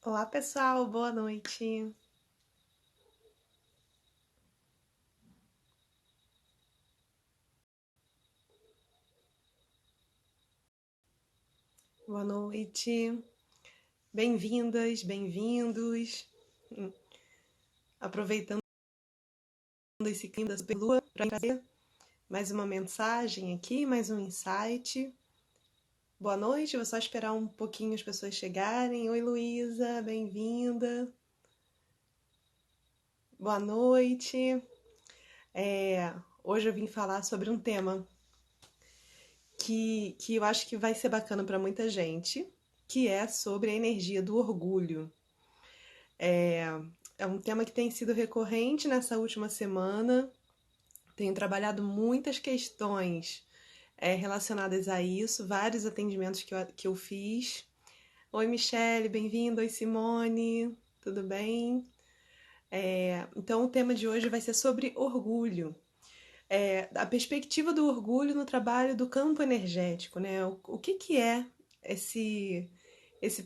Olá, pessoal, boa noite. Boa noite. Bem-vindas, bem-vindos. Aproveitando esse clima da superlua para trazer mais uma mensagem aqui, mais um insight. Boa noite, vou só esperar um pouquinho as pessoas chegarem. Oi, Luísa, bem-vinda. Boa noite. Hoje eu vim falar sobre um tema que eu acho que vai ser bacana para muita gente, que é sobre a energia do orgulho. É um tema que tem sido recorrente nessa última semana. Tenho trabalhado muitas questões relacionadas a isso, vários atendimentos que eu fiz. Oi, Michele, bem-vinda. Oi, Simone, tudo bem? Então, o tema de hoje vai ser sobre orgulho. A perspectiva do orgulho no trabalho do campo energético, né? O que é esse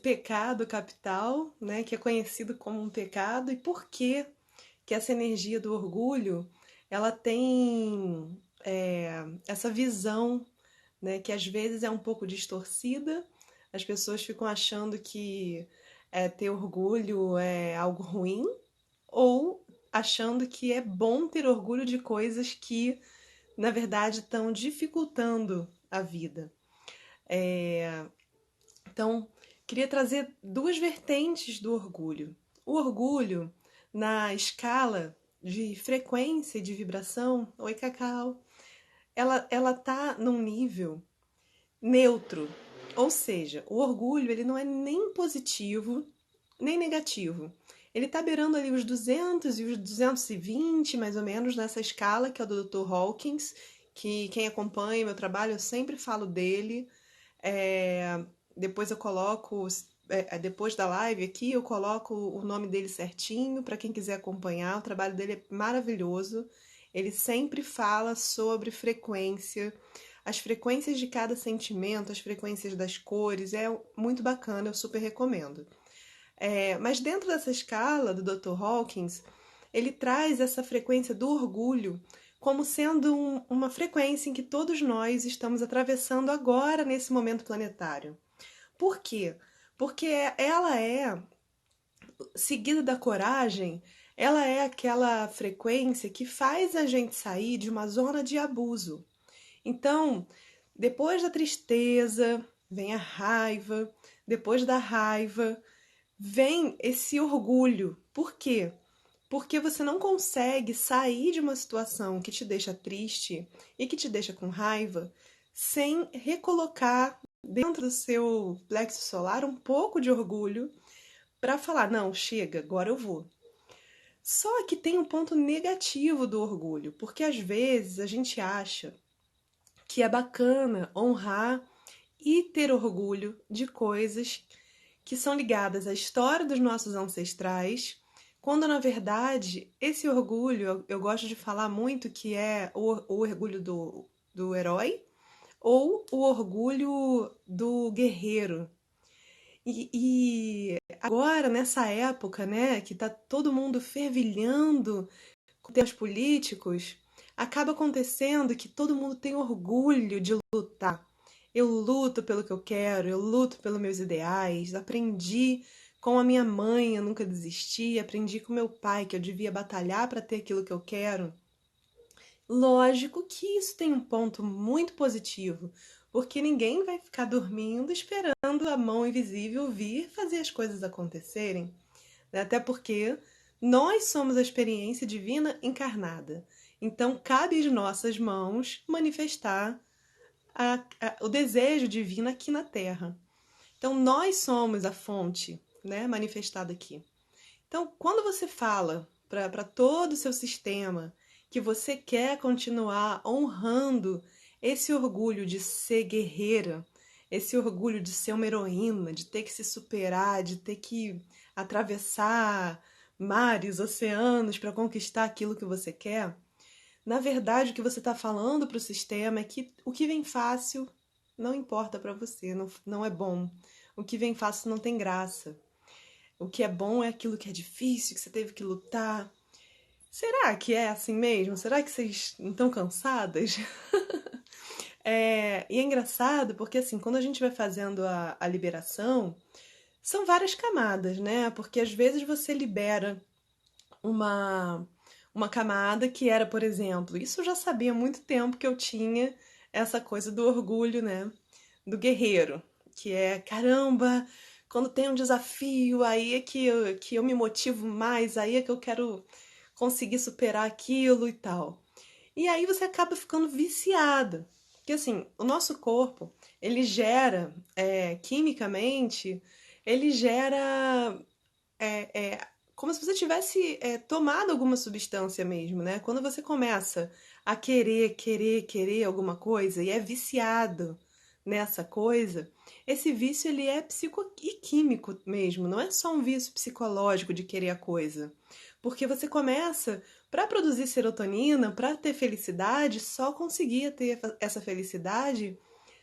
pecado capital, né? Que é conhecido como um pecado, e por que essa energia do orgulho ela tem essa visão, né, que às vezes é um pouco distorcida. As pessoas ficam achando que ter orgulho é algo ruim, ou achando que é bom ter orgulho de coisas que, na verdade, estão dificultando a vida. Então, queria trazer duas vertentes do orgulho. O orgulho na escala de frequência e de vibração, oi Cacau, ela tá num nível neutro. Ou seja, o orgulho ele não é nem positivo, nem negativo. Ele tá beirando ali os 200 e os 220, mais ou menos, nessa escala, que é o do Dr. Hawkins, que quem acompanha meu trabalho, eu sempre falo dele. É, Depois eu coloco, depois da live aqui, eu coloco o nome dele certinho para quem quiser acompanhar. O trabalho dele é maravilhoso. Ele sempre fala sobre frequência, as frequências de cada sentimento, as frequências das cores. É muito bacana, eu super recomendo. Mas dentro dessa escala do Dr. Hawkins, ele traz essa frequência do orgulho como sendo uma frequência em que todos nós estamos atravessando agora nesse momento planetário. Por quê? Porque ela é, seguida da coragem, ela é aquela frequência que faz a gente sair de uma zona de abuso. Então, depois da tristeza, vem a raiva, depois da raiva, vem esse orgulho. Por quê? Porque você não consegue sair de uma situação que te deixa triste e que te deixa com raiva sem recolocar dentro do seu plexo solar um pouco de orgulho para falar: não, chega, agora eu vou. Só que tem um ponto negativo do orgulho, porque às vezes a gente acha que é bacana honrar e ter orgulho de coisas que são ligadas à história dos nossos ancestrais, quando na verdade esse orgulho, eu gosto de falar muito que é o orgulho do herói ou o orgulho do guerreiro. E agora, nessa época, né, que tá todo mundo fervilhando com temas políticos, acaba acontecendo que todo mundo tem orgulho de lutar. Eu luto pelo que eu quero, eu luto pelos meus ideais. Aprendi com a minha mãe a nunca desistir, aprendi com meu pai que eu devia batalhar para ter aquilo que eu quero. Lógico que isso tem um ponto muito positivo, porque ninguém vai ficar dormindo esperando a mão invisível vir fazer as coisas acontecerem, né? Até porque nós somos a experiência divina encarnada. Então, cabe às nossas mãos manifestar o desejo divino aqui na Terra. Então, nós somos a fonte, né, manifestada aqui. Então, quando você fala para todo o seu sistema que você quer continuar honrando esse orgulho de ser guerreira, esse orgulho de ser uma heroína, de ter que se superar, de ter que atravessar mares, oceanos para conquistar aquilo que você quer, na verdade o que você está falando para o sistema é que o que vem fácil não importa para você, não é bom. O que vem fácil não tem graça. O que é bom é aquilo que é difícil, que você teve que lutar. Será que é assim mesmo? Será que vocês não estão cansadas? E é engraçado porque, assim, quando a gente vai fazendo a liberação, são várias camadas, né? Porque às vezes você libera uma, uma camada que era, por exemplo, isso eu já sabia há muito tempo que eu tinha essa coisa do orgulho, né? Do guerreiro, que é, caramba, quando tem um desafio, aí é que eu me motivo mais, aí é que eu quero conseguir superar aquilo e tal. E aí você acaba ficando viciada. Porque assim, o nosso corpo, ele gera, quimicamente, ele gera como se você tivesse tomado alguma substância mesmo, né? Quando você começa a querer alguma coisa e é viciado nessa coisa, esse vício ele é psico e químico mesmo, não é só um vício psicológico de querer a coisa. Porque você começa, para produzir serotonina, para ter felicidade, só conseguia ter essa felicidade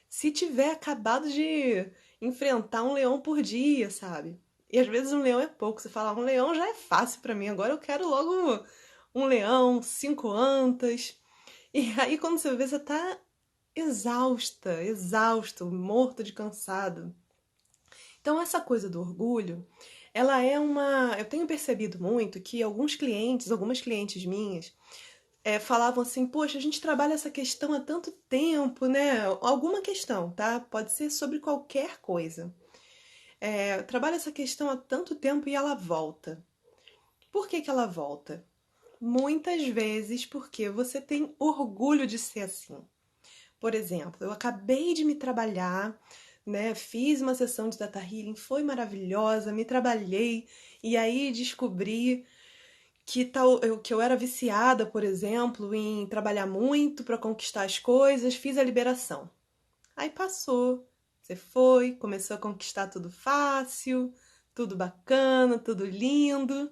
se tiver acabado de enfrentar um leão por dia, sabe? E às vezes um leão é pouco. Você fala, um leão já é fácil pra mim, agora eu quero logo um leão, 5 antas. E aí quando você vê, você tá exausto, morto de cansado. Então essa coisa do orgulho, ela é uma. Eu tenho percebido muito que algumas clientes minhas, falavam assim, poxa, a gente trabalha essa questão há tanto tempo, né? Alguma questão, tá? Pode ser sobre qualquer coisa. Trabalha essa questão há tanto tempo e ela volta. Por que que ela volta? Muitas vezes porque você tem orgulho de ser assim. Por exemplo, eu acabei de me trabalhar, né? Fiz uma sessão de Theta Healing, foi maravilhosa, me trabalhei e aí descobri que eu era viciada, por exemplo, em trabalhar muito para conquistar as coisas, fiz a liberação. Aí passou, você foi, começou a conquistar tudo fácil, tudo bacana, tudo lindo.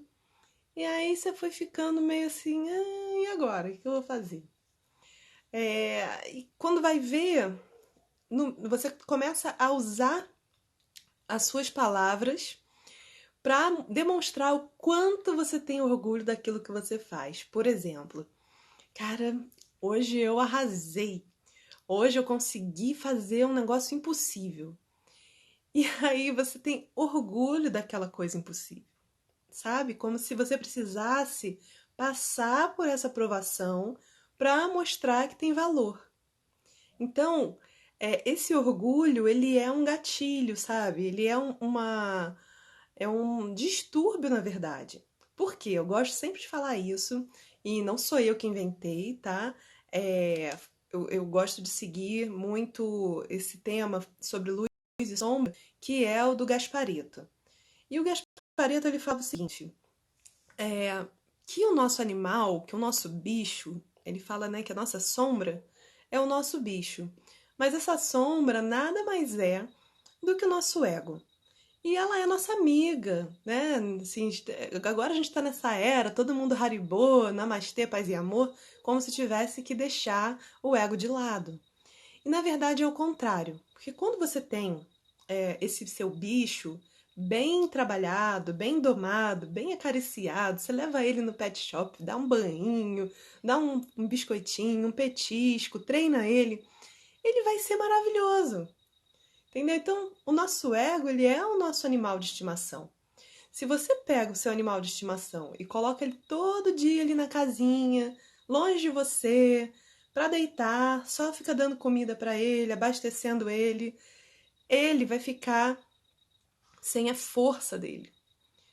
E aí você foi ficando meio assim, e agora? O que eu vou fazer? E quando vai ver, você começa a usar as suas palavras para demonstrar o quanto você tem orgulho daquilo que você faz. Por exemplo, cara, hoje eu arrasei. Hoje eu consegui fazer um negócio impossível. E aí você tem orgulho daquela coisa impossível, sabe? Como se você precisasse passar por essa aprovação para mostrar que tem valor. Então, esse orgulho, ele é um gatilho, sabe? Ele é é um distúrbio, na verdade. Por quê? Eu gosto sempre de falar isso, e não sou eu que inventei, tá? É, eu gosto de seguir muito esse tema sobre luz e sombra, que é o do Gasparito. E o Gasparito ele fala o seguinte, que o nosso animal, que o nosso bicho, ele fala, né, que a nossa sombra é o nosso bicho. Mas essa sombra nada mais é do que o nosso ego. E ela é nossa amiga, né? Assim, agora a gente tá nessa era, todo mundo haribô, namastê, paz e amor, como se tivesse que deixar o ego de lado. E na verdade é o contrário, porque quando você tem esse seu bicho bem trabalhado, bem domado, bem acariciado, você leva ele no pet shop, dá um banho, dá um biscoitinho, um petisco, treina ele vai ser maravilhoso. Entendeu? Então, o nosso ego, ele é o nosso animal de estimação. Se você pega o seu animal de estimação e coloca ele todo dia ali na casinha, longe de você, para deitar, só fica dando comida para ele, abastecendo ele vai ficar sem a força dele.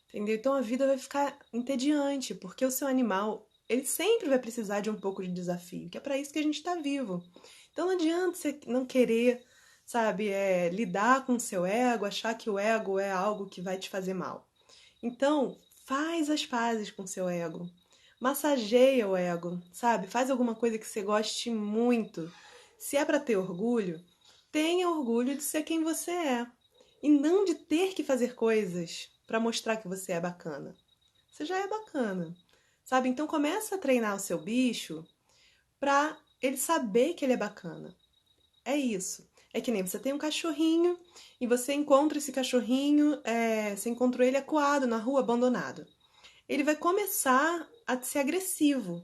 Entendeu? Então a vida vai ficar entediante, porque o seu animal, ele sempre vai precisar de um pouco de desafio, que é para isso que a gente está vivo. Então não adianta você não querer, sabe, lidar com o seu ego, achar que o ego é algo que vai te fazer mal. Então, faz as pazes com o seu ego. Massageia o ego, sabe? Faz alguma coisa que você goste muito. Se é para ter orgulho, tenha orgulho de ser quem você é e não de ter que fazer coisas para mostrar que você é bacana. Você já é bacana, sabe? Então começa a treinar o seu bicho para ele saber que ele é bacana. É isso. É que nem você tem um cachorrinho e você encontra esse cachorrinho, você encontrou ele acuado na rua, abandonado. Ele vai começar a ser agressivo.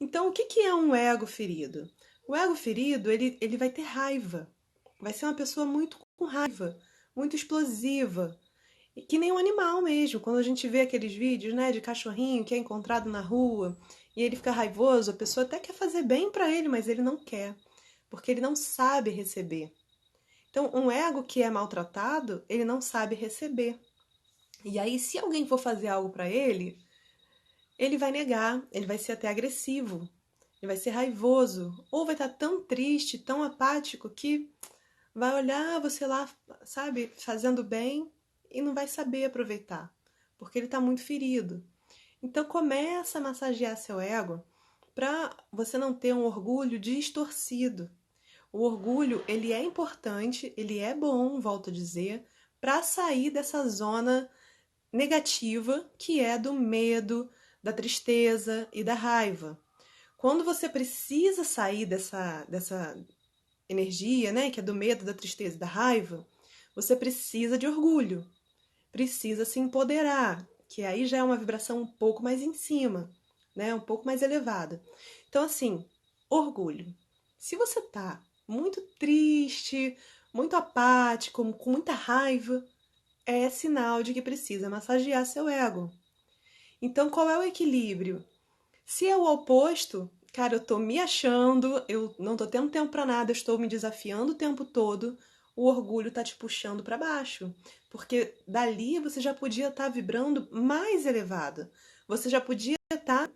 Então, o que que é um ego ferido? O ego ferido, ele vai ter raiva. Vai ser uma pessoa muito com raiva, muito explosiva. E que nem um animal mesmo. Quando a gente vê aqueles vídeos, né, de cachorrinho que é encontrado na rua e ele fica raivoso, a pessoa até quer fazer bem para ele, mas ele não quer, porque ele não sabe receber. Então, um ego que é maltratado, ele não sabe receber. E aí, se alguém for fazer algo para ele vai negar, ele vai ser até agressivo, ele vai ser raivoso, ou vai estar tão triste, tão apático que vai olhar você lá, sabe, fazendo bem e não vai saber aproveitar, porque ele está muito ferido. Então começa a massagear seu ego para você não ter um orgulho distorcido. O orgulho, ele é importante, ele é bom, volto a dizer, para sair dessa zona negativa que é do medo, da tristeza e da raiva. Quando você precisa sair dessa energia, né, que é do medo, da tristeza e da raiva, você precisa de orgulho, precisa se empoderar, que aí já é uma vibração um pouco mais em cima, né, um pouco mais elevada. Então, assim, orgulho. Se você tá muito triste, muito apático, com muita raiva, é sinal de que precisa massagear seu ego. Então, qual é o equilíbrio? Se é o oposto, cara, eu tô me achando, eu não tô tendo tempo pra nada, eu estou me desafiando o tempo todo, o orgulho tá te puxando pra baixo. Porque dali você já podia estar vibrando mais elevado. Você já podia estar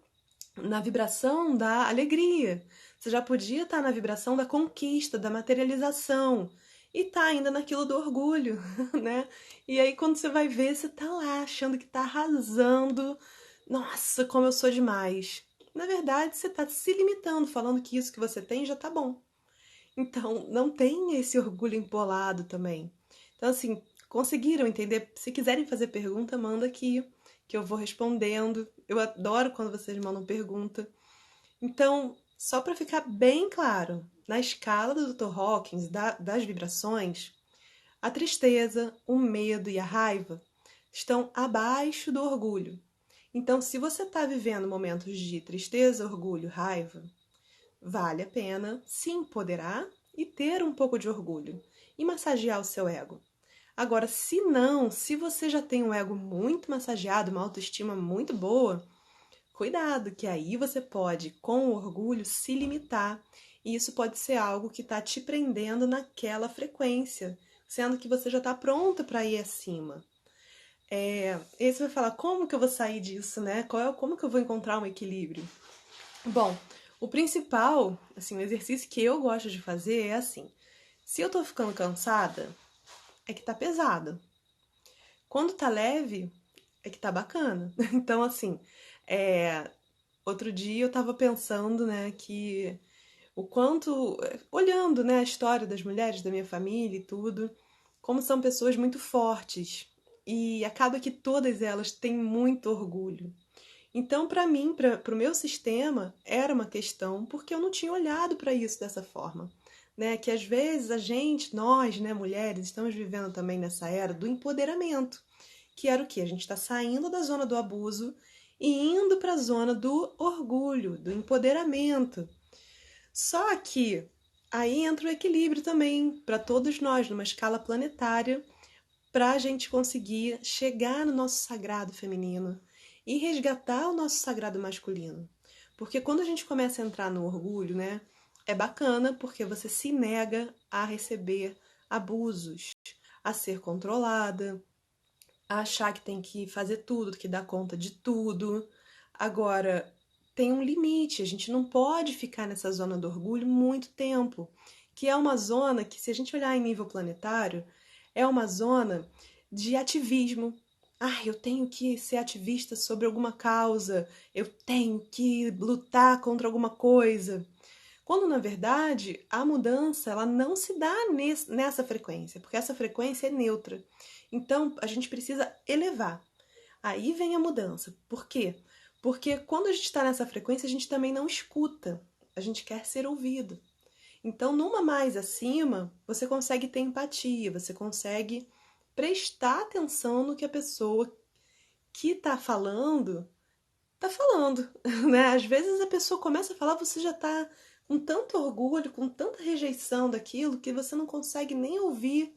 na vibração da alegria. Você já podia estar na vibração da conquista, da materialização. E tá ainda naquilo do orgulho, né? E aí quando você vai ver, você tá lá achando que tá arrasando. Nossa, como eu sou demais. Na verdade, você tá se limitando, falando que isso que você tem já tá bom. Então, não tem esse orgulho empolado também. Então, assim, conseguiram entender? Se quiserem fazer pergunta, manda aqui, que eu vou respondendo. Eu adoro quando vocês mandam pergunta. Então, só para ficar bem claro, na escala do Dr. Hawkins, das vibrações, a tristeza, o medo e a raiva estão abaixo do orgulho. Então, se você está vivendo momentos de tristeza, orgulho, raiva, vale a pena se empoderar e ter um pouco de orgulho e massagear o seu ego. Agora, se não, se você já tem um ego muito massageado, uma autoestima muito boa, cuidado, que aí você pode, com o orgulho, se limitar. E isso pode ser algo que está te prendendo naquela frequência, sendo que você já está pronto para ir acima. E aí você vai falar, como que eu vou sair disso, né? Como que eu vou encontrar um equilíbrio? Bom, o principal, assim, o exercício que eu gosto de fazer é assim. Se eu tô ficando cansada, é que tá pesado. Quando tá leve, é que tá bacana. Então, assim, outro dia eu tava pensando, né, que o quanto, olhando, né, a história das mulheres da minha família e tudo, como são pessoas muito fortes. E acaba que todas elas têm muito orgulho. Então, para mim, para o meu sistema, era uma questão porque eu não tinha olhado para isso dessa forma. Né? Que às vezes a gente, nós, né, mulheres, estamos vivendo também nessa era do empoderamento, que era o quê? A gente está saindo da zona do abuso e indo para a zona do orgulho, do empoderamento. Só que aí entra o equilíbrio também para todos nós, numa escala planetária, para a gente conseguir chegar no nosso sagrado feminino e resgatar o nosso sagrado masculino. Porque quando a gente começa a entrar no orgulho, né, é bacana porque você se nega a receber abusos, a ser controlada, a achar que tem que fazer tudo, que dá conta de tudo. Agora, tem um limite, a gente não pode ficar nessa zona do orgulho muito tempo, que é uma zona que, se a gente olhar em nível planetário, é uma zona de ativismo. Ah, eu tenho que ser ativista sobre alguma causa, eu tenho que lutar contra alguma coisa. Quando, na verdade, a mudança ela não se dá nessa frequência, porque essa frequência é neutra. Então, a gente precisa elevar. Aí vem a mudança. Por quê? Porque quando a gente está nessa frequência, a gente também não escuta. A gente quer ser ouvido. Então, numa mais acima, você consegue ter empatia, você consegue prestar atenção no que a pessoa que tá falando, né? Às vezes a pessoa começa a falar, você já tá com tanto orgulho, com tanta rejeição daquilo, que você não consegue nem ouvir,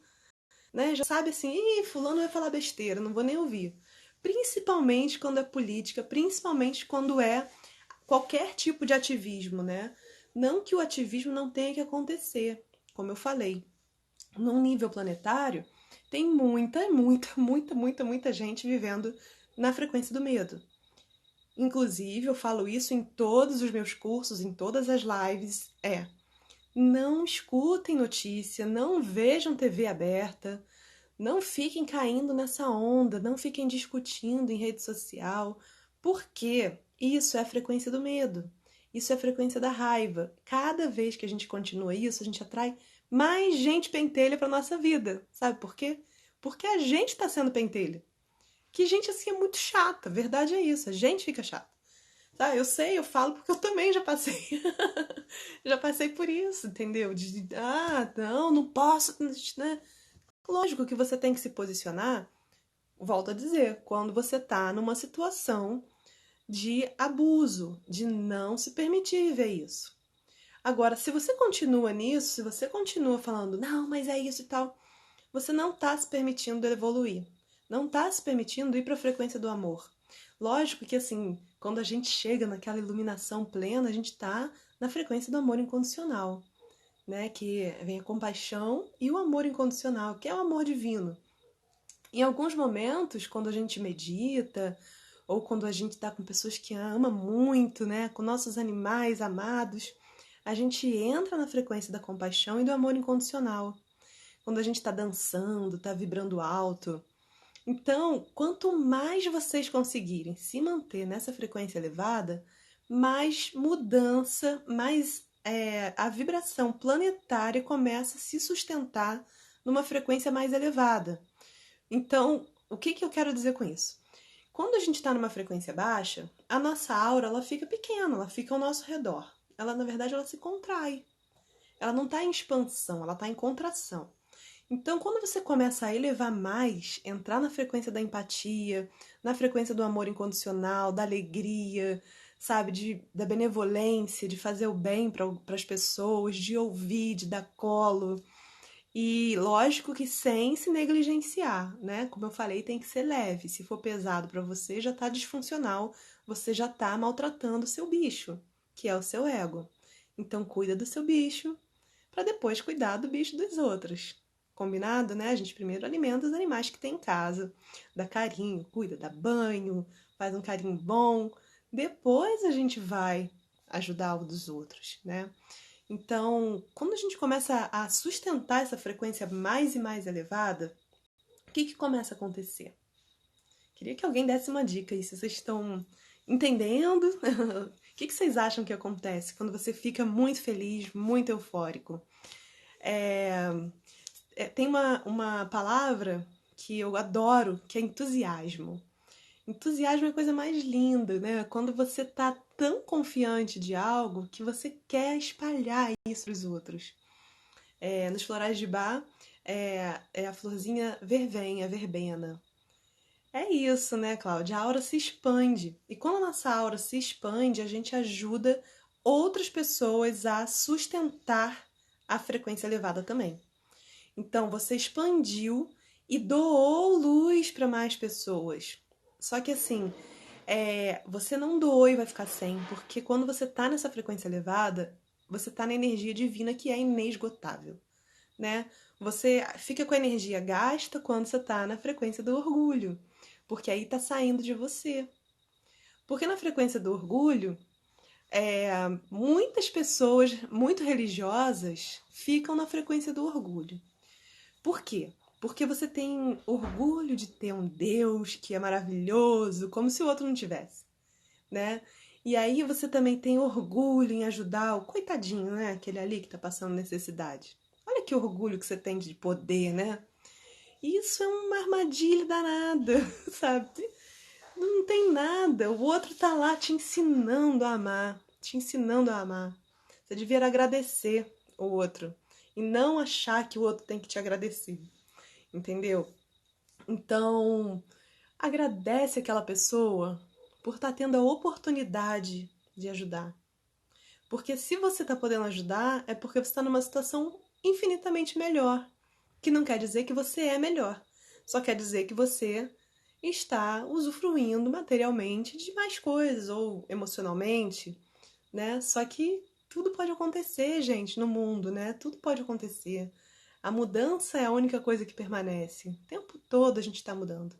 né? Já sabe assim, ih, fulano vai falar besteira, não vou nem ouvir. Principalmente quando é política, principalmente quando é qualquer tipo de ativismo, né? Não que o ativismo não tenha que acontecer, como eu falei. Num nível planetário, tem muita gente vivendo na frequência do medo. Inclusive, eu falo isso em todos os meus cursos, em todas as lives, não escutem notícia, não vejam TV aberta, não fiquem caindo nessa onda, não fiquem discutindo em rede social, porque isso é a frequência do medo, isso é a frequência da raiva. Cada vez que a gente continua isso, a gente atrai mais gente pentelha para nossa vida. Sabe por quê? Porque a gente está sendo pentelha. Que gente assim é muito chata, a verdade é isso, a gente fica chata. Tá, eu sei, eu falo porque eu também já passei. Já passei por isso, entendeu? Não posso, né? Lógico que você tem que se posicionar, volto a dizer, quando você tá numa situação de abuso, de não se permitir viver isso. Agora, se você continua nisso, se você continua falando, não, mas é isso e tal, você não tá se permitindo evoluir. Não tá se permitindo ir para a frequência do amor. Lógico que assim, quando a gente chega naquela iluminação plena, a gente tá na frequência do amor incondicional, né? Que vem a compaixão e o amor incondicional, que é o amor divino. Em alguns momentos, quando a gente medita, ou quando a gente está com pessoas que ama muito, né? Com nossos animais amados, a gente entra na frequência da compaixão e do amor incondicional. Quando a gente está dançando, está vibrando alto. Então, quanto mais vocês conseguirem se manter nessa frequência elevada, mais mudança, mais a vibração planetária começa a se sustentar numa frequência mais elevada. Então, o que eu quero dizer com isso? Quando a gente está numa frequência baixa, a nossa aura ela fica pequena, ela fica ao nosso redor. Ela, na verdade, ela se contrai. Ela não está em expansão, ela está em contração. Então, quando você começa a elevar mais, entrar na frequência da empatia, na frequência do amor incondicional, da alegria, sabe, da benevolência, de fazer o bem para as pessoas, de ouvir, de dar colo. E lógico que sem se negligenciar, né? Como eu falei, tem que ser leve. Se for pesado para você, já tá disfuncional, você já tá maltratando o seu bicho, que é o seu ego. Então, cuida do seu bicho para depois cuidar do bicho dos outros. Combinado, né? A gente primeiro alimenta os animais que tem em casa, dá carinho, cuida, dá banho, faz um carinho bom. Depois a gente vai ajudar o dos outros, né? Então, quando a gente começa a sustentar essa frequência mais e mais elevada, o que começa a acontecer? Queria que alguém desse uma dica aí, se vocês estão entendendo. O que vocês acham que acontece quando você fica muito feliz, muito eufórico? Tem uma palavra que eu adoro, que é entusiasmo. Entusiasmo é a coisa mais linda, né? Quando você tá tão confiante de algo que você quer espalhar isso para os outros. Nos florais de Bach, é a florzinha vervenha, verbena. É isso, né, Cláudia? A aura se expande. E quando a nossa aura se expande, a gente ajuda outras pessoas a sustentar a frequência elevada também. Então, você expandiu e doou luz para mais pessoas. Só que assim, você não doou e vai ficar sem, porque quando você tá nessa frequência elevada, você tá na energia divina que é inesgotável, né? Você fica com a energia gasta quando você tá na frequência do orgulho, porque aí tá saindo de você. Porque na frequência do orgulho, muitas pessoas muito religiosas ficam na frequência do orgulho. Por quê? Porque você tem orgulho de ter um Deus que é maravilhoso, como se o outro não tivesse, né? E aí você também tem orgulho em ajudar o coitadinho, né? Aquele ali que tá passando necessidade. Olha que orgulho que você tem de poder, né? Isso é uma armadilha danada, sabe? Não tem nada. O outro tá lá te ensinando a amar, te ensinando a amar. Você devia agradecer o outro e não achar que o outro tem que te agradecer, entendeu? Então, agradece aquela pessoa por estar tendo a oportunidade de ajudar. Porque se você está podendo ajudar, é porque você está numa situação infinitamente melhor. Que não quer dizer que você é melhor. Só quer dizer que você está usufruindo materialmente de mais coisas, ou emocionalmente, né? Só que tudo pode acontecer, gente, no mundo, né? Tudo pode acontecer. A mudança é a única coisa que permanece. O tempo todo a gente está mudando.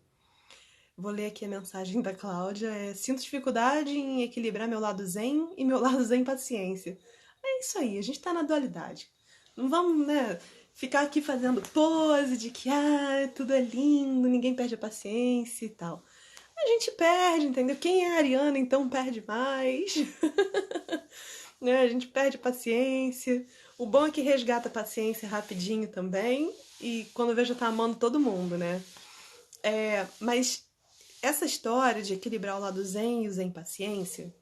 Vou ler aqui a mensagem da Cláudia. Sinto dificuldade em equilibrar meu lado zen e meu lado zen paciência. É isso aí, a gente tá na dualidade. Não vamos, né, ficar aqui fazendo pose de que tudo é lindo, ninguém perde a paciência e tal. A gente perde, entendeu? Quem é ariana, então perde mais. Né? A gente perde paciência. O bom é que resgata a paciência rapidinho também. E quando vê já tá amando todo mundo, né? Mas essa história de equilibrar o lado zen e o zen paciência,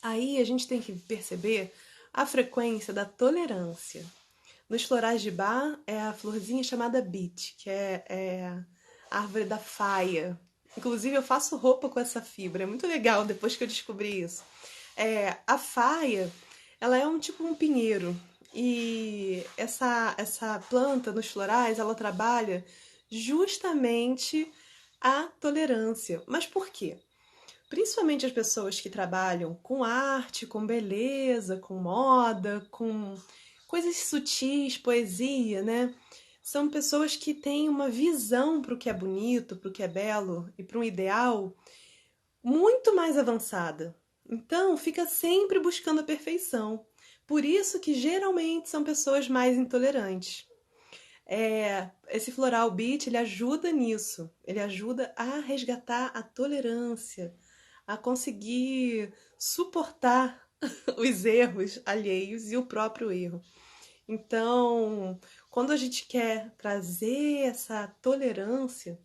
aí a gente tem que perceber a frequência da tolerância. Nos florais de Bach é a florzinha chamada beet, que é a árvore da faia. Inclusive eu faço roupa com essa fibra, é muito legal depois que eu descobri isso. A faia, ela é um pinheiro, e essa planta nos florais, ela trabalha justamente a tolerância. Mas por quê? Principalmente as pessoas que trabalham com arte, com beleza, com moda, com coisas sutis, poesia, né? São pessoas que têm uma visão para o que é bonito, para o que é belo e para um ideal muito mais avançada. Então, fica sempre buscando a perfeição. Por isso que geralmente são pessoas mais intolerantes. Esse floral beach, ele ajuda nisso. Ele ajuda a resgatar a tolerância, a conseguir suportar os erros alheios e o próprio erro. Então, quando a gente quer trazer essa tolerância,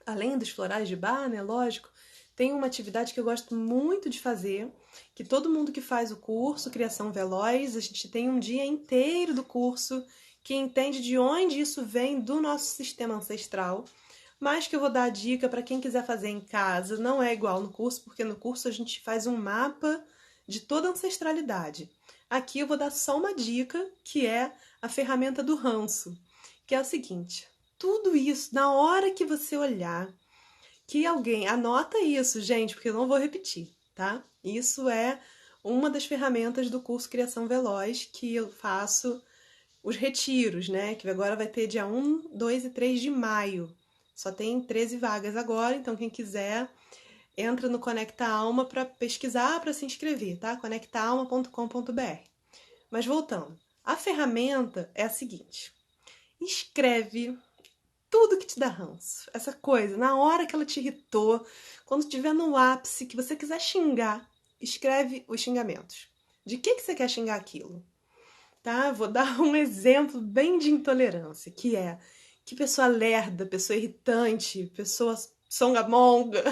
além dos florais de bar, né, lógico, tem uma atividade que eu gosto muito de fazer, que todo mundo que faz o curso Criação Veloz, a gente tem um dia inteiro do curso que entende de onde isso vem do nosso sistema ancestral, mas que eu vou dar a dica para quem quiser fazer em casa. Não é igual no curso, porque no curso a gente faz um mapa de toda a ancestralidade. Aqui eu vou dar só uma dica, que é a ferramenta do ranço, que é o seguinte: tudo isso, na hora que você olhar, que alguém anota isso, gente, porque eu não vou repetir, tá? Isso é uma das ferramentas do curso Criação Veloz, que eu faço os retiros, né? Que agora vai ter dia 1, 2 e 3 de maio. Só tem 13 vagas agora, então quem quiser entra no Conecta Alma para pesquisar, para se inscrever, tá? conectaalma.com.br. Mas voltando, a ferramenta é a seguinte: escreve tudo que te dá ranço. Essa coisa, na hora que ela te irritou, quando estiver no ápice, que você quiser xingar, escreve os xingamentos. De que você quer xingar aquilo? Tá? Vou dar um exemplo bem de intolerância, que é que pessoa lerda, pessoa irritante, pessoa songamonga.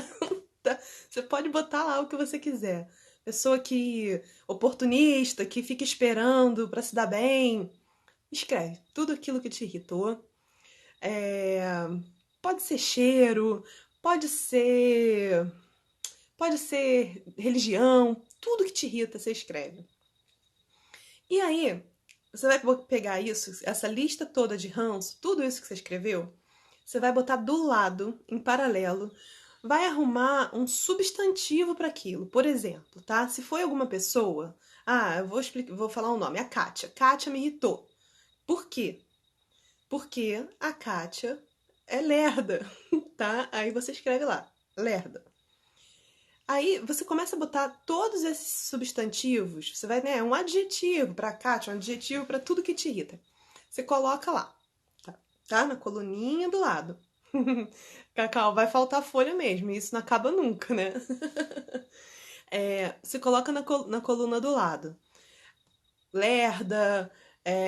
Tá? Você pode botar lá o que você quiser. Pessoa que oportunista, que fica esperando para se dar bem. Escreve tudo aquilo que te irritou. Pode ser cheiro, pode ser religião, tudo que te irrita, você escreve. E aí, você vai pegar isso, essa lista toda de ranço, tudo isso que você escreveu, você vai botar do lado, em paralelo, vai arrumar um substantivo para aquilo. Por exemplo, tá? Se foi alguma pessoa, eu vou falar um nome, a Kátia. Kátia me irritou. Por quê? Porque a Kátia é lerda, tá? Aí você escreve lá, lerda. Aí você começa a botar todos esses substantivos, você vai, né, um adjetivo para Kátia, um adjetivo para tudo que te irrita. Você coloca lá, tá? Na coluninha do lado. Cacau, vai faltar folha mesmo, e isso não acaba nunca, né? Você coloca na coluna do lado. Lerda,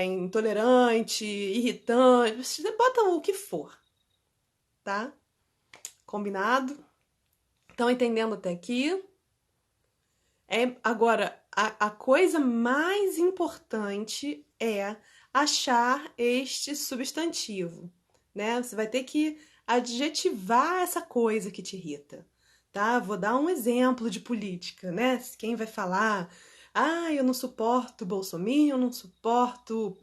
intolerante, irritante, você bota o que for, tá? Combinado? Estão entendendo até aqui? Agora, a coisa mais importante é achar este substantivo, né? Você vai ter que adjetivar essa coisa que te irrita, tá? Vou dar um exemplo de política, né? Quem vai falar, eu não suporto bolsominion, não suporto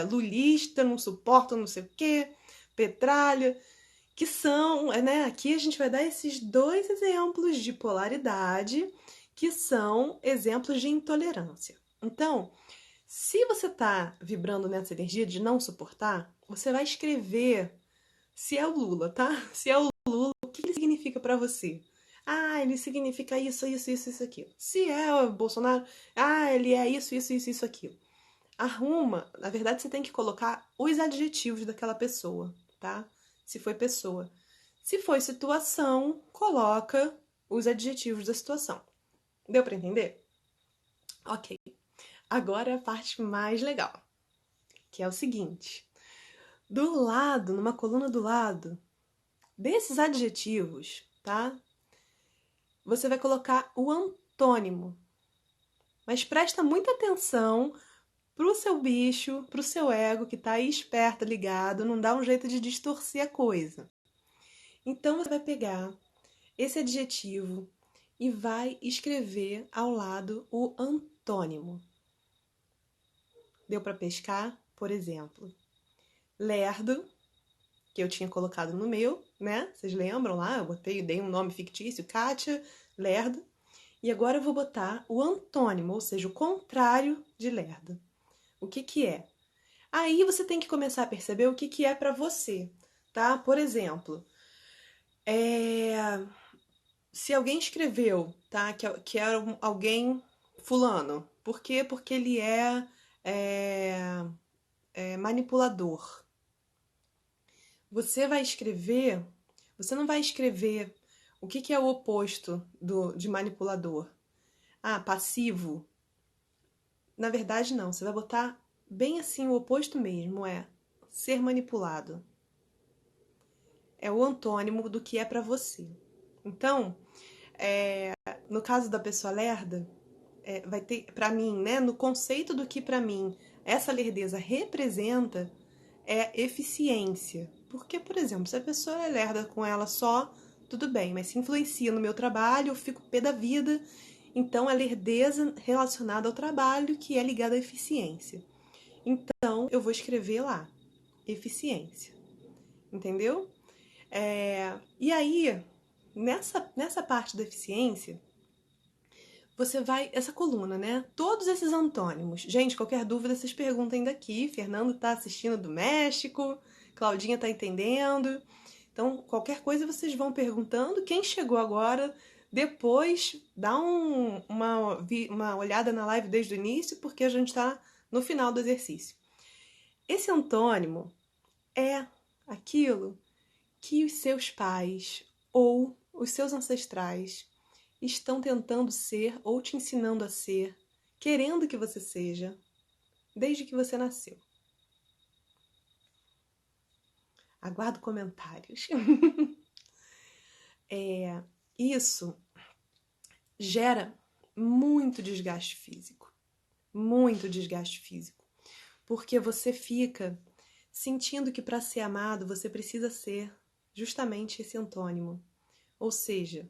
lulista, não suporto não sei o quê, petralha, que são, né? Aqui a gente vai dar esses dois exemplos de polaridade, que são exemplos de intolerância. Então, se você está vibrando nessa energia de não suportar, você vai escrever se é o Lula, tá? Se é o Lula, o que ele significa para você? Ele significa isso, isso, isso, isso, aquilo. Se é o Bolsonaro, ele é isso, isso, isso, isso, aquilo. Arruma, na verdade você tem que colocar os adjetivos daquela pessoa, tá? Se foi pessoa. Se foi situação, coloca os adjetivos da situação. Deu para entender? Ok. Agora é a parte mais legal, que é o seguinte. Do lado, numa coluna do lado, desses adjetivos, tá? Você vai colocar o antônimo. Mas presta muita atenção pro seu bicho, pro seu ego que tá aí esperto, ligado, não dá um jeito de distorcer a coisa. Então você vai pegar esse adjetivo e vai escrever ao lado o antônimo. Deu para pescar? Por exemplo, lerdo, que eu tinha colocado no meu, né? Vocês lembram lá? Eu dei um nome fictício, Kátia, lerdo. E agora eu vou botar o antônimo, ou seja, o contrário de lerdo. O que que é? Aí você tem que começar a perceber o que que é para você, tá? Por exemplo, se alguém escreveu, tá? Que era alguém fulano. Por quê? Porque ele é manipulador. Você não vai escrever o que que é o oposto de manipulador. Passivo. Na verdade, não. Você vai botar bem assim o oposto mesmo, é ser manipulado. É o antônimo do que é para você. Então, no caso da pessoa lerda, vai ter, para mim, né, no conceito do que para mim essa lerdeza representa, é eficiência. Porque, por exemplo, se a pessoa é lerda com ela só, tudo bem, mas se influencia no meu trabalho, eu fico pé da vida. Então, é lerdeza relacionada ao trabalho que é ligada à eficiência. Então, eu vou escrever lá, eficiência. Entendeu? E aí, nessa parte da eficiência, você vai, essa coluna, né? Todos esses antônimos. Gente, qualquer dúvida, vocês perguntem daqui. Fernando tá assistindo do México, Claudinha tá entendendo. Então, qualquer coisa vocês vão perguntando. Quem chegou agora, depois dá uma olhada na live desde o início, porque a gente tá no final do exercício. Esse antônimo é aquilo que os seus pais ou os seus ancestrais estão tentando ser ou te ensinando a ser, querendo que você seja, desde que você nasceu. Aguardo comentários. Isso gera muito desgaste físico. Muito desgaste físico. Porque você fica sentindo que para ser amado você precisa ser justamente esse antônimo. Ou seja,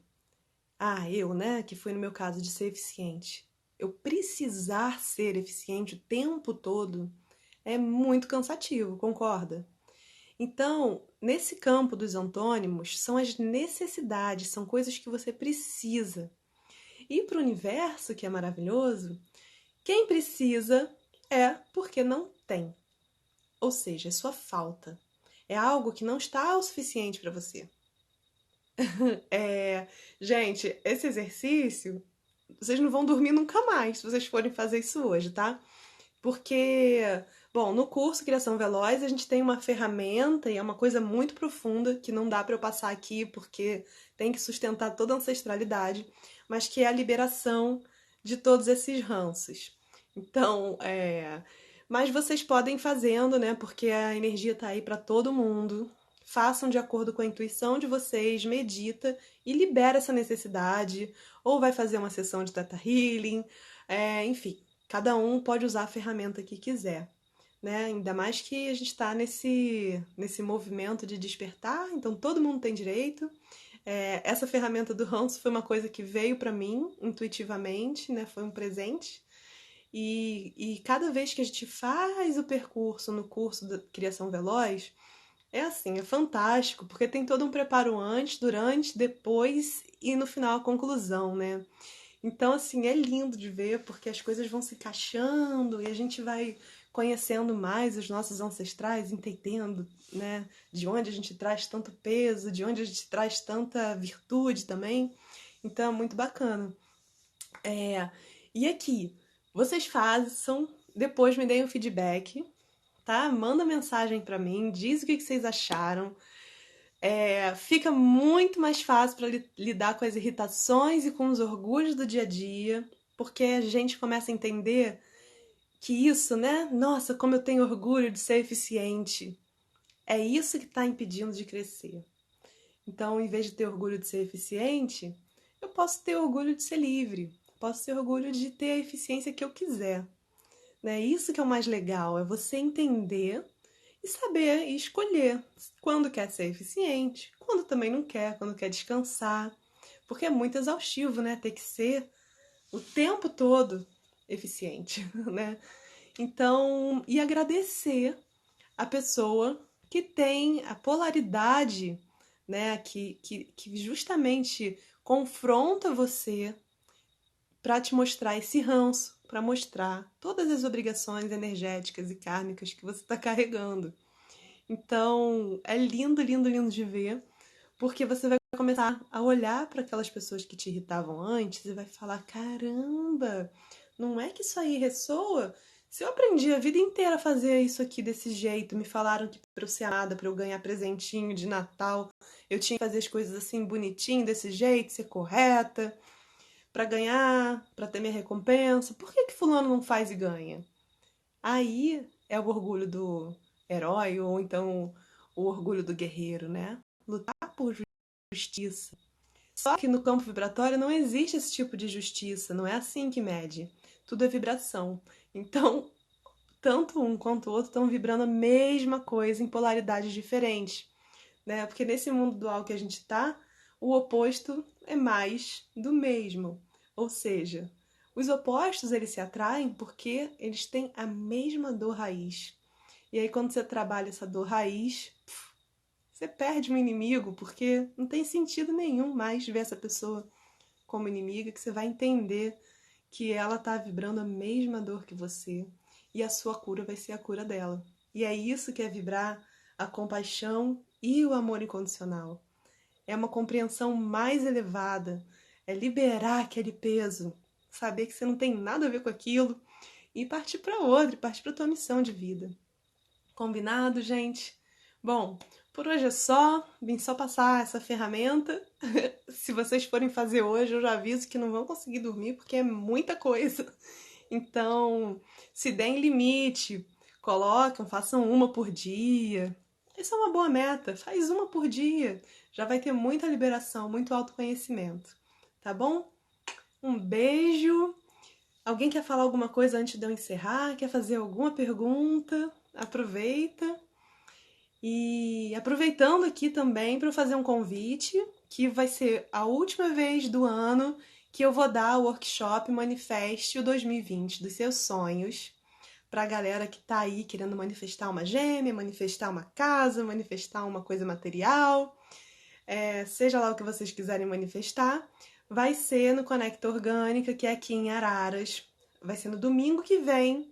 eu, né, que foi no meu caso de ser eficiente. Eu precisar ser eficiente o tempo todo é muito cansativo, concorda? Então, nesse campo dos antônimos, são as necessidades, são coisas que você precisa. E para o universo, que é maravilhoso, quem precisa é porque não tem. Ou seja, é sua falta. É algo que não está o suficiente para você. Gente, esse exercício, vocês não vão dormir nunca mais se vocês forem fazer isso hoje, tá? Porque, bom, no curso Criação Veloz a gente tem uma ferramenta e é uma coisa muito profunda que não dá para eu passar aqui porque tem que sustentar toda a ancestralidade, mas que é a liberação de todos esses ranços. Então, mas vocês podem ir fazendo, né? Porque a energia tá aí para todo mundo. Façam de acordo com a intuição de vocês, medita e libera essa necessidade. Ou vai fazer uma sessão de Theta Healing, Enfim, cada um pode usar a ferramenta que quiser, né? Ainda mais que a gente está nesse movimento de despertar, então todo mundo tem direito. Essa ferramenta do Hanso foi uma coisa que veio para mim intuitivamente, né? Foi um presente. E cada vez que a gente faz o percurso no curso da Criação Veloz, é assim, é fantástico, porque tem todo um preparo antes, durante, depois e no final a conclusão, né? Então, assim, é lindo de ver, porque as coisas vão se encaixando e a gente vai conhecendo mais os nossos ancestrais, entendendo, né, de onde a gente traz tanto peso, de onde a gente traz tanta virtude também. Então, é muito bacana. E aqui, vocês façam, depois me deem um feedback, tá? Manda mensagem pra mim, diz o que vocês acharam. Fica muito mais fácil para lidar com as irritações e com os orgulhos do dia a dia, porque a gente começa a entender que isso, né? Nossa, como eu tenho orgulho de ser eficiente. É isso que está impedindo de crescer. Então, em vez de ter orgulho de ser eficiente, eu posso ter orgulho de ser livre. Posso ter orgulho de ter a eficiência que eu quiser. Né? Isso que é o mais legal, é você entender e saber e escolher quando quer ser eficiente, quando também não quer, quando quer descansar. Porque é muito exaustivo, né? Ter que ser o tempo todo eficiente, né? Então, e agradecer a pessoa que tem a polaridade, né? Que justamente confronta você para te mostrar esse ranço, para mostrar todas as obrigações energéticas e kármicas que você está carregando. Então, é lindo, lindo, lindo de ver, porque você vai começar a olhar para aquelas pessoas que te irritavam antes e vai falar: caramba, não é que isso aí ressoa? Se eu aprendi a vida inteira a fazer isso aqui desse jeito, me falaram que para eu ser amada, para eu ganhar presentinho de Natal, eu tinha que fazer as coisas assim bonitinho, desse jeito, ser correta, para ganhar, para ter minha recompensa. Por que fulano não faz e ganha? Aí é o orgulho do herói ou então o orgulho do guerreiro, né? Lutar por justiça. Só que no campo vibratório não existe esse tipo de justiça, não é assim que mede. Tudo é vibração. Então, tanto um quanto o outro estão vibrando a mesma coisa em polaridades diferentes, né? Porque nesse mundo dual que a gente tá, o oposto é mais do mesmo. Ou seja, os opostos eles se atraem porque eles têm a mesma dor raiz. E aí quando você trabalha essa dor raiz, você perde um inimigo, porque não tem sentido nenhum mais ver essa pessoa como inimiga, que você vai entender que ela tá vibrando a mesma dor que você e a sua cura vai ser a cura dela. E é isso que é vibrar a compaixão e o amor incondicional. É uma compreensão mais elevada, é liberar aquele peso, saber que você não tem nada a ver com aquilo e partir para outra, partir para tua missão de vida. Combinado, gente? Bom, por hoje é só, vim só passar essa ferramenta. Se vocês forem fazer hoje, eu já aviso que não vão conseguir dormir porque é muita coisa. Então, se der em limite, coloquem, façam uma por dia. Essa é uma boa meta, faz uma por dia. Já vai ter muita liberação, muito autoconhecimento. Tá bom? Um beijo. Alguém quer falar alguma coisa antes de eu encerrar? Quer fazer alguma pergunta? Aproveita. E aproveitando aqui também para fazer um convite, que vai ser a última vez do ano que eu vou dar o workshop Manifeste o 2020 dos seus sonhos para a galera que tá aí querendo manifestar uma gêmea, manifestar uma casa, manifestar uma coisa material, seja lá o que vocês quiserem manifestar. Vai ser no Conecta Orgânica, que é aqui em Araras. Vai ser no domingo que vem,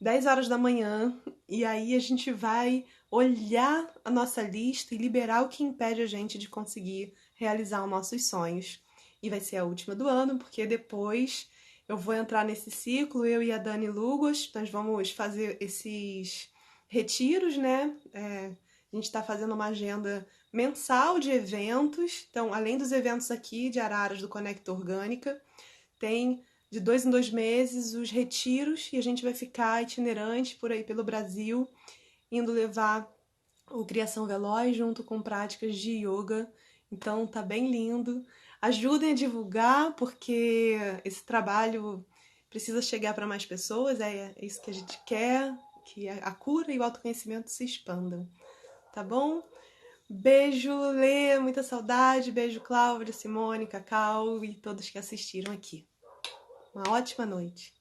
10 horas da manhã, e aí a gente vai olhar a nossa lista e liberar o que impede a gente de conseguir realizar os nossos sonhos. E vai ser a última do ano, porque depois eu vou entrar nesse ciclo, eu e a Dani Lugos, nós vamos fazer esses retiros, né? A gente está fazendo uma agenda mensal de eventos, então além dos eventos aqui de Araras do Conecta Orgânica, tem de 2 em 2 meses os retiros e a gente vai ficar itinerante por aí pelo Brasil, indo levar o Criação Veloz junto com práticas de yoga. Então tá bem lindo. Ajudem a divulgar, porque esse trabalho precisa chegar para mais pessoas, é isso que a gente quer, que a cura e o autoconhecimento se expandam, tá bom? Beijo, Lê, muita saudade, beijo, Cláudia, Simone, Cacau e todos que assistiram aqui. Uma ótima noite.